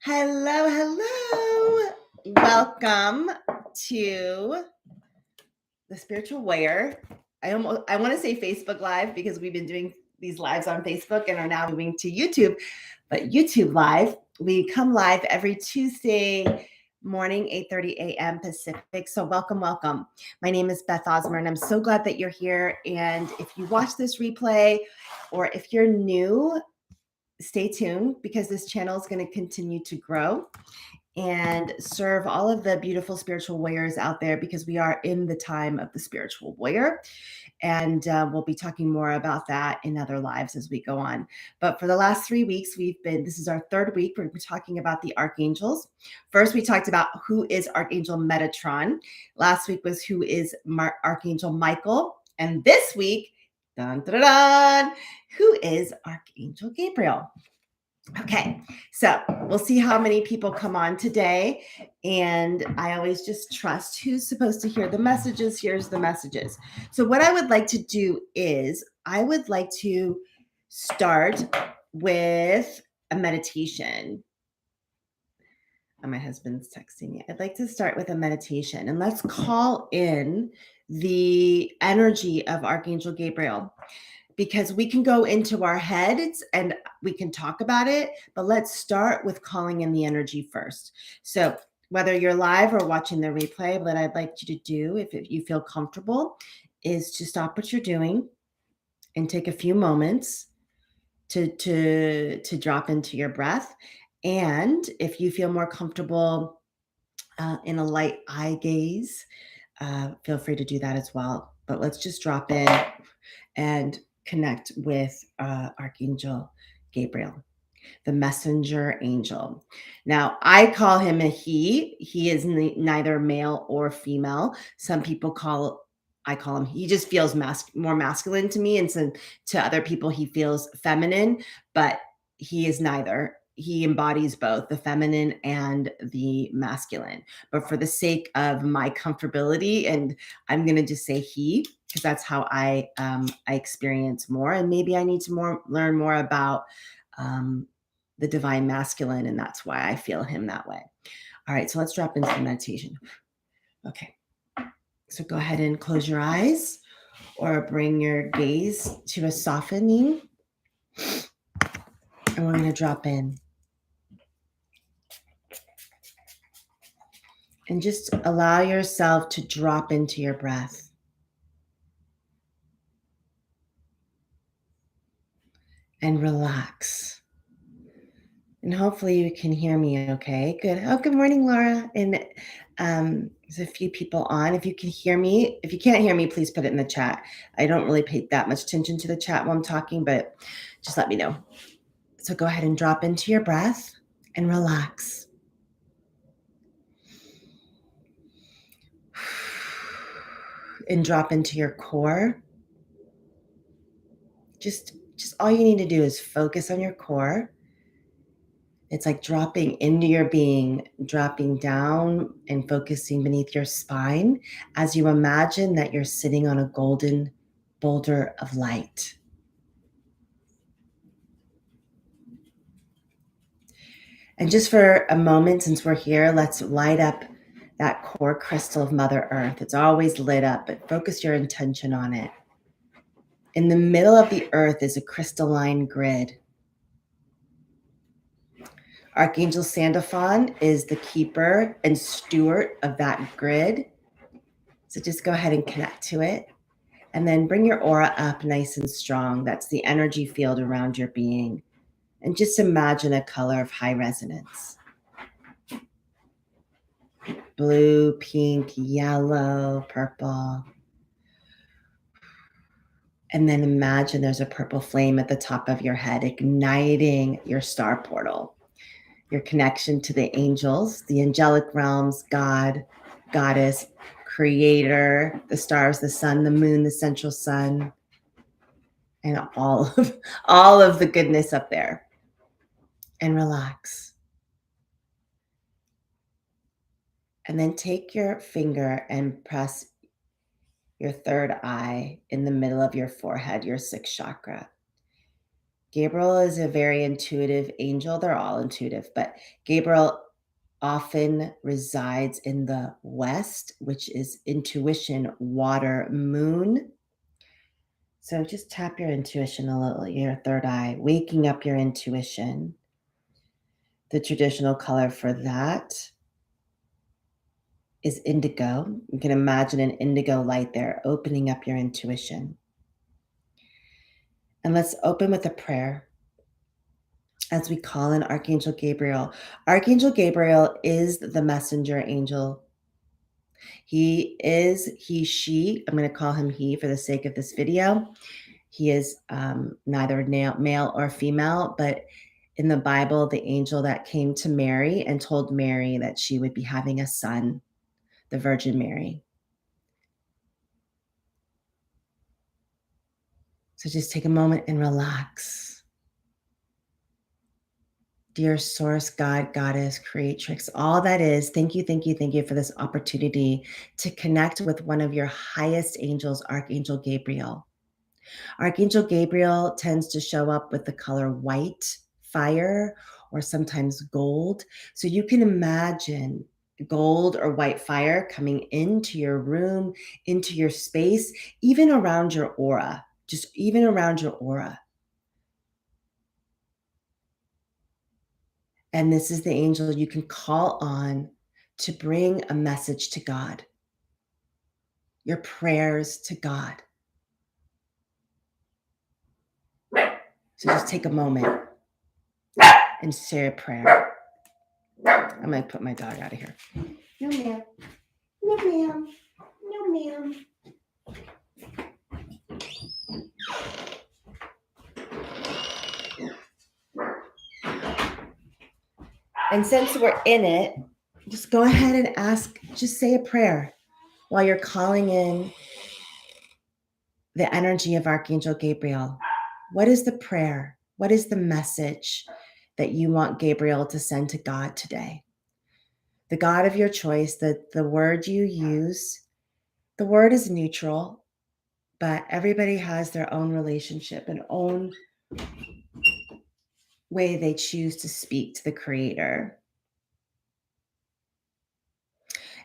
Hello, hello. Welcome to the Spiritual Warrior. I want to say Facebook Live because we've been doing these lives on Facebook and are now moving to YouTube. But YouTube Live, we come live every Tuesday morning, 8:30 a.m. Pacific. So welcome, welcome. My name is Beth Osmer, and I'm so glad that you're here. And if you watch this replay or if you're new, stay tuned because this channel is going to continue to grow and serve all of the beautiful spiritual warriors out there because we are in the time of the spiritual warrior. And we'll be talking more about that in other lives as we go on. But for the last 3 weeks, this is our third week. We're talking about the archangels. First, we talked about who is Archangel Metatron. Last week was who is Archangel Michael. And this week, dun, dun, dun, dun, who is Archangel Gabriel? Okay, so we'll see how many people come on today. And I always just trust who's supposed to hear the messages. Here's the messages. So, what I would like to do is, I would like to start with a meditation. My husband's texting me. I'd like to start with a meditation and let's call in the energy of Archangel Gabriel, because we can go into our heads and we can talk about it, but let's start with calling in the energy first. So whether you're live or watching the replay, what I'd like you to do, if you feel comfortable, is to stop what you're doing and take a few moments to drop into your breath. And if you feel more comfortable in a light eye gaze, feel free to do that as well. But let's just drop in and connect with Archangel Gabriel, the messenger angel. Now, I call him a he. He is neither male or female. Some people I call him, he just feels more masculine to me. And so to other people, he feels feminine, but he is neither. He embodies both the feminine and the masculine. But for the sake of my comfortability, and I'm going to just say he, because that's how I experience more. And maybe I need to learn more about the divine masculine, and that's why I feel him that way. All right, so let's drop into the meditation. Okay, so go ahead and close your eyes or bring your gaze to a softening, and we're going to drop in. And just allow yourself to drop into your breath. And relax. And hopefully you can hear me okay. Good. Oh, good morning, Laura. And there's a few people on. If you can hear me, if you can't hear me, please put it in the chat. I don't really pay that much attention to the chat while I'm talking, but just let me know. So go ahead and drop into your breath and relax. And drop into your core. Just all you need to do is focus on your core. It's like dropping into your being, dropping down and focusing beneath your spine as you imagine that you're sitting on a golden boulder of light. And just for a moment, since we're here, let's light up that core crystal of Mother Earth. It's always lit up, but focus your intention on it. In the middle of the earth is a crystalline grid. Archangel Sandalphon is the keeper and steward of that grid. So just go ahead and connect to it. And then bring your aura up nice and strong. That's the energy field around your being. And just imagine a color of high resonance. Blue, pink, yellow, purple. And then imagine there's a purple flame at the top of your head, igniting your star portal. Your connection to the angels, the angelic realms, God, Goddess, Creator, the stars, the sun, the moon, the central sun, and all of the goodness up there. And relax. And then take your finger and press your third eye in the middle of your forehead, your sixth chakra. Gabriel is a very intuitive angel. They're all intuitive, but Gabriel often resides in the west, which is intuition, water, moon. So just tap your intuition a little, your third eye, waking up your intuition. The traditional color for that is indigo. You can imagine an indigo light there, opening up your intuition. And let's open with a prayer as we call in Archangel Gabriel. Archangel Gabriel is the messenger angel. She, I'm going to call him he for the sake of this video. He is neither male or female, but in the Bible, the angel that came to Mary and told Mary that she would be having a son, the Virgin Mary. So just take a moment and relax. Dear source, God, goddess, creatrix, all that is, thank you for this opportunity to connect with one of your highest angels, Archangel Gabriel. Archangel Gabriel tends to show up with the color white, fire, or sometimes gold. So you can imagine gold or white fire coming into your room, into your space, even around your aura, just even around your aura. And this is the angel you can call on to bring a message to God, your prayers to God. So just take a moment and say a prayer. I'm going to put my dog out of here. No, ma'am. No, ma'am. No, ma'am. And since we're in it, just go ahead and ask, just say a prayer while you're calling in the energy of Archangel Gabriel. What is the prayer? What is the message that you want Gabriel to send to God today? The God of your choice, the word you use, the word is neutral, but everybody has their own relationship and own way they choose to speak to the Creator.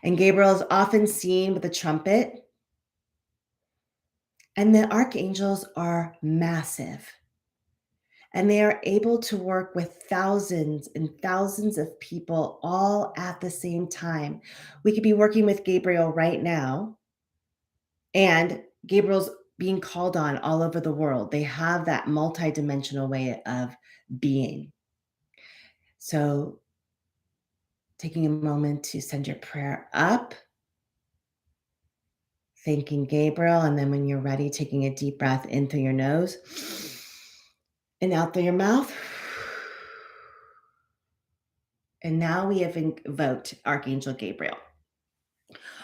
And Gabriel is often seen with a trumpet. And the archangels are massive. And they are able to work with thousands and thousands of people all at the same time. We could be working with Gabriel right now, and Gabriel's being called on all over the world. They have that multidimensional way of being. So taking a moment to send your prayer up, thanking Gabriel, and then when you're ready, taking a deep breath in through your nose and out through your mouth. And now we have invoked Archangel Gabriel.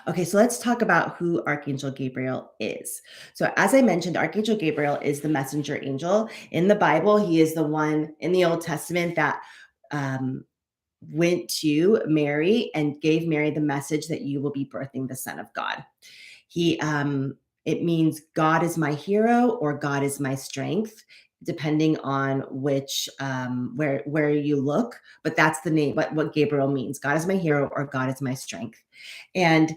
Okay, so let's talk about who Archangel Gabriel is. So, as I mentioned, Archangel Gabriel is the messenger angel. In the Bible, he is the one in the Old Testament that went to Mary and gave Mary the message that you will be birthing the Son of God. It means God is my hero or God is my strength, depending on which where you look. But that's the name. But what Gabriel means, God is my hero or God is my strength. And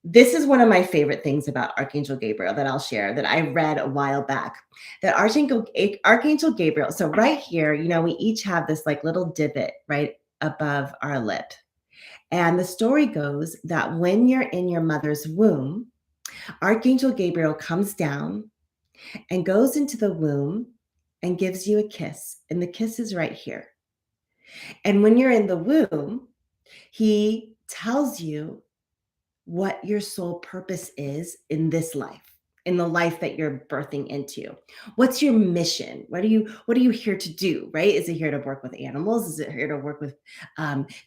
this is one of my favorite things about Archangel Gabriel that I'll share that I read a while back. That Archangel Gabriel. So right here, we each have this like little divot right above our lip. And the story goes that when you're in your mother's womb, Archangel Gabriel comes down and goes into the womb and gives you a kiss. And the kiss is right here. And when you're in the womb, he tells you what your soul purpose is in this life, in the life that you're birthing into. What's your mission? What are you here to do, right? Is it here to work with animals? Is it here to work with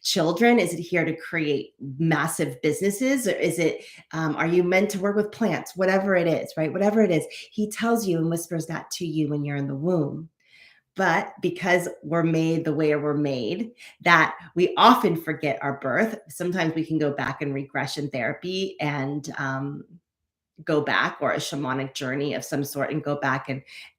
children? Is it here to create massive businesses? Or is it, are you meant to work with plants? Whatever it is, right? Whatever it is, he tells you and whispers that to you when you're in the womb. But because we're made the way we're made, that we often forget our birth. Sometimes we can go back in regression therapy and go back, or a shamanic journey of some sort, and go back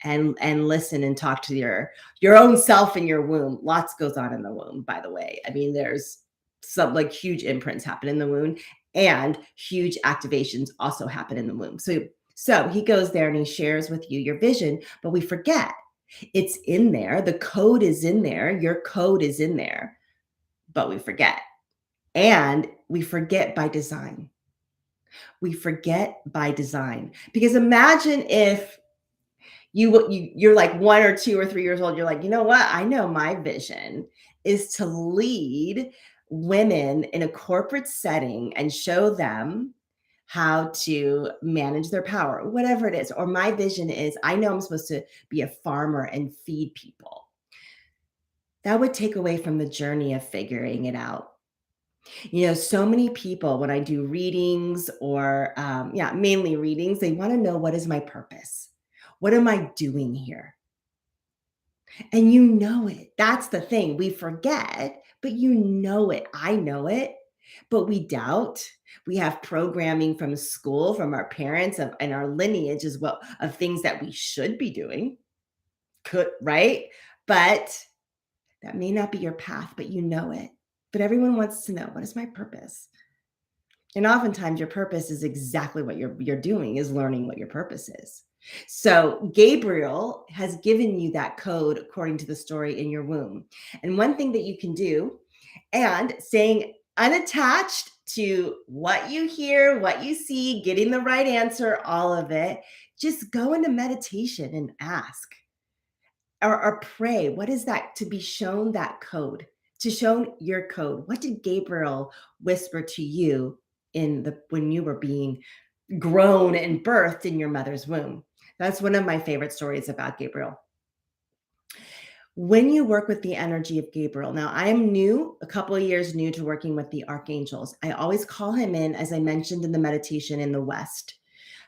and listen and talk to your own self in your womb. Lots goes on in the womb, by the way. I mean, there's some like huge imprints happen in the womb, and huge activations also happen in the womb. So he goes there and he shares with you your vision, but we forget it's in there. The code is in there. Your code is in there, but we forget. And we forget by design. We forget by design. Because imagine if you're like 1 or 2 or 3 years old, you're like, you know what? I know my vision is to lead women in a corporate setting and show them how to manage their power, whatever it is. Or my vision is, I know I'm supposed to be a farmer and feed people. That would take away from the journey of figuring it out. So many people, when I do readings, or mainly readings, they want to know, what is my purpose? What am I doing here? And you know it. That's the thing. We forget, but you know it. I know it, but we doubt. We have programming from school, from our parents, and our lineage as well, of things that we should be doing. Right? But that may not be your path, but you know it. But everyone wants to know, what is my purpose? And oftentimes your purpose is exactly what you're doing, is learning what your purpose is. So Gabriel has given you that code according to the story in your womb. And one thing that you can do, and staying unattached to what you hear, what you see, getting the right answer, all of it, just go into meditation and ask, or pray. What is that? To be shown that code, to show your code. What did Gabriel whisper to you when you were being grown and birthed in your mother's womb? That's one of my favorite stories about Gabriel. When you work with the energy of Gabriel, now I am a couple of years new to working with the archangels. I always call him in, as I mentioned in the meditation, in the West.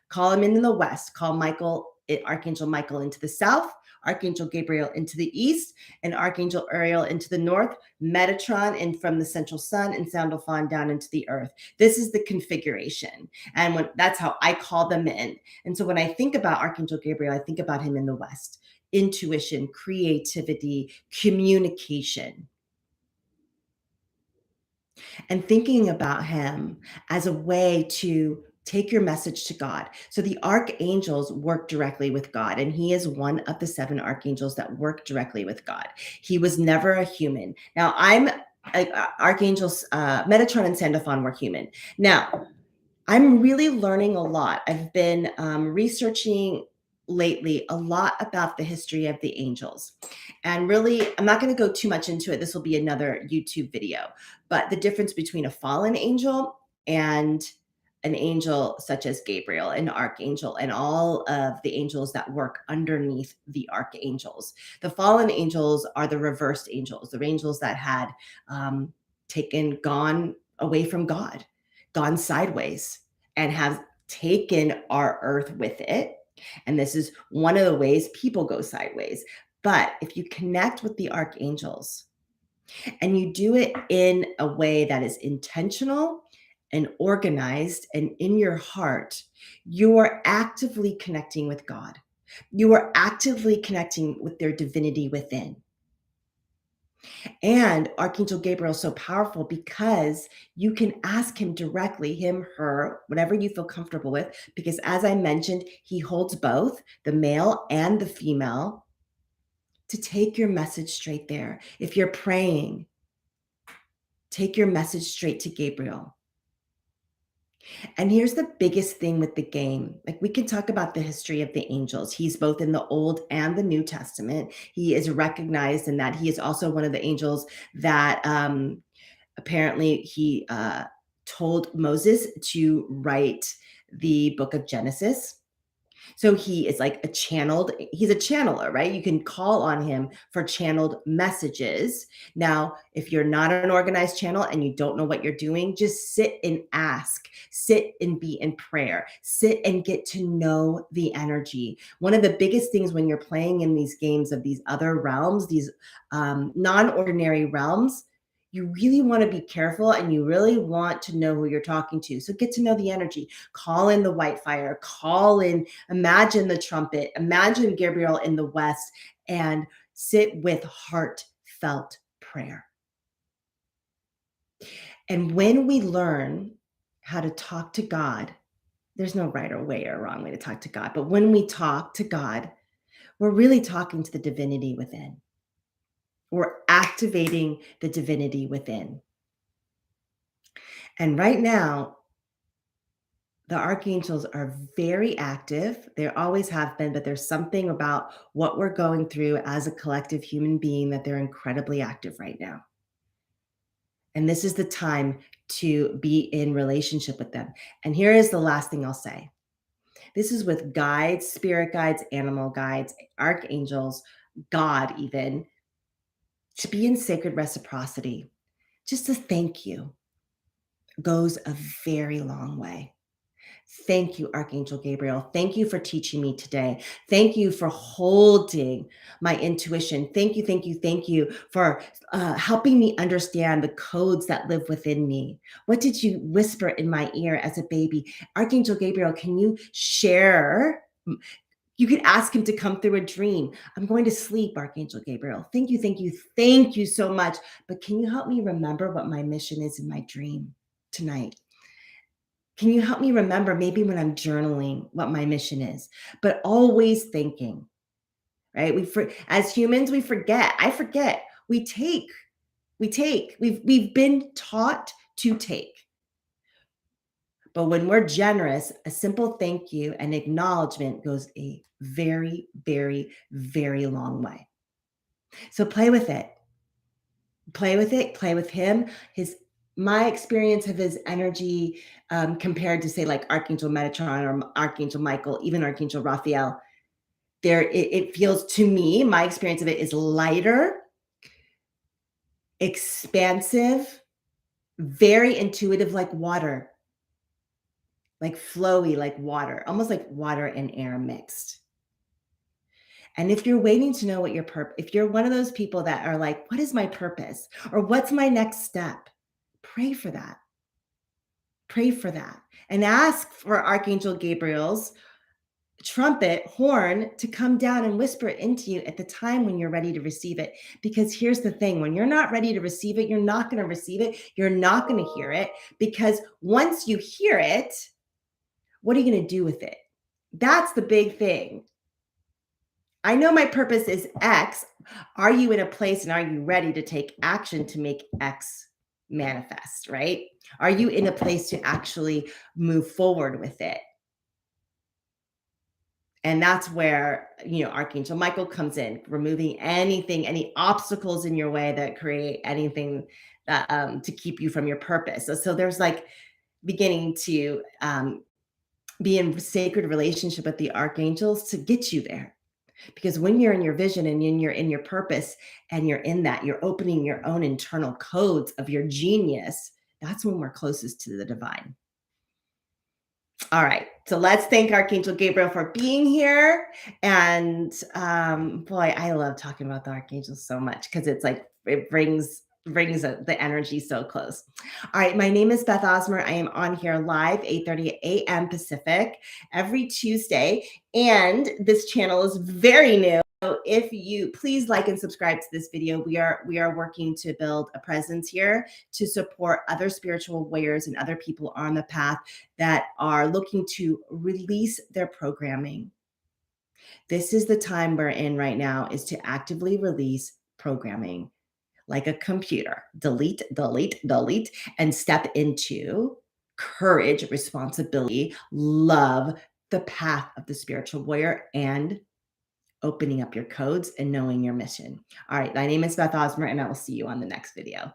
Call him in the West. Call Archangel Michael into the South, Archangel Gabriel into the East, and Archangel Uriel into the North, Metatron in from the central sun, and Sandalphon down into the earth. This is the configuration. And that's how I call them in. And so when I think about Archangel Gabriel, I think about him in the West. Intuition, creativity, communication. And thinking about him as a way to take your message to God. So the archangels work directly with God, and he is one of the 7 archangels that work directly with God. He was never a human. Now, archangels, Metatron and Sandalphon were human. Now, I'm really learning a lot. I've been researching lately a lot about the history of the angels. And really, I'm not going to go too much into it. This will be another YouTube video. But the difference between a fallen angel and an angel such as Gabriel, an archangel, and all of the angels that work underneath the archangels. The fallen angels are the reversed angels, the angels that had gone away from God, gone sideways, and have taken our earth with it. And this is one of the ways people go sideways. But if you connect with the archangels and you do it in a way that is intentional and organized and in your heart, you are actively connecting with God. You are actively connecting with their divinity within. And Archangel Gabriel is so powerful because you can ask him directly, him, her, whatever you feel comfortable with, because as I mentioned, he holds both the male and the female, to take your message straight there. If you're praying, take your message straight to Gabriel. And here's the biggest thing with the game. Like, we can talk about the history of the angels. He's both in the Old and the New Testament. He is recognized in that he is also one of the angels that apparently he told Moses to write the book of Genesis. So he is like he's a channeler, right? You can call on him for channeled messages. Now, if you're not an organized channel and you don't know what you're doing, just sit and ask, sit and be in prayer, sit and get to know the energy. One of the biggest things when you're playing in these games of these other realms, these non-ordinary realms, you really want to be careful and you really want to know who you're talking to. So get to know the energy. Call in the white fire, imagine the trumpet, imagine Gabriel in the west, and sit with heartfelt prayer. And when we learn how to talk to God, there's no right or way or wrong way to talk to God. But when we talk to God, we're really talking to the divinity within. We're activating the divinity within. And right now, the archangels are very active. They always have been, but there's something about what we're going through as a collective human being that they're incredibly active right now. And this is the time to be in relationship with them. And here is the last thing I'll say. This is with guides, spirit guides, animal guides, archangels, God even, to be in sacred reciprocity. Just a thank you goes a very long way. Thank you, Archangel Gabriel. Thank you for teaching me today. Thank you for holding my intuition. Thank you for helping me understand the codes that live within me. What did you whisper in my ear as a baby? Archangel Gabriel, can you share? You could ask him to come through a dream. I'm going to sleep, Archangel Gabriel. Thank you so much. But can you help me remember what my mission is in my dream tonight? Can you help me remember maybe when I'm journaling what my mission is? But always thinking, right? As humans, we forget. I forget. We take. We've been taught to take. But when we're generous, a simple thank you and acknowledgement goes a very, very, very long way. So play with it. Play with it. Play with him. My experience of his energy compared to say like Archangel Metatron or Archangel Michael, even Archangel Raphael, it feels to me, my experience of it is lighter, expansive, very intuitive, like water, like flowy, like water, almost like water and air mixed. And if you're waiting to know what if you're one of those people that are like, what is my purpose? Or what's my next step? Pray for that. Pray for that. And ask for Archangel Gabriel's trumpet horn to come down and whisper it into you at the time when you're ready to receive it. Because here's the thing, when you're not ready to receive it, you're not going to receive it. You're not going to hear it, because once you hear it, what are you going to do with it? That's the big thing. I know my purpose is X. Are you in a place and are you ready to take action to make X manifest, right? Are you in a place to actually move forward with it? And that's where, Archangel Michael comes in, removing any obstacles in your way that create anything that to keep you from your purpose. So there's like beginning to be in sacred relationship with the archangels to get you there. Because when you're in your vision and you're in your purpose and you're in that, you're opening your own internal codes of your genius. That's when we're closest to the divine. All right. So let's thank Archangel Gabriel for being here. And boy, I love talking about the archangels so much because it's like it brings the energy so close. All right, my name is Beth Osmer. I am on here live 8:30 a.m. Pacific every Tuesday, and this channel is very new. So if you please like and subscribe to this video, we are working to build a presence here to support other spiritual warriors and other people on the path that are looking to release their programming. This is the time we're in right now, is to actively release programming like a computer. Delete, delete, delete, and step into courage, responsibility, love, the path of the spiritual warrior, and opening up your codes and knowing your mission. All right, my name is Beth Osmer, and I will see you on the next video.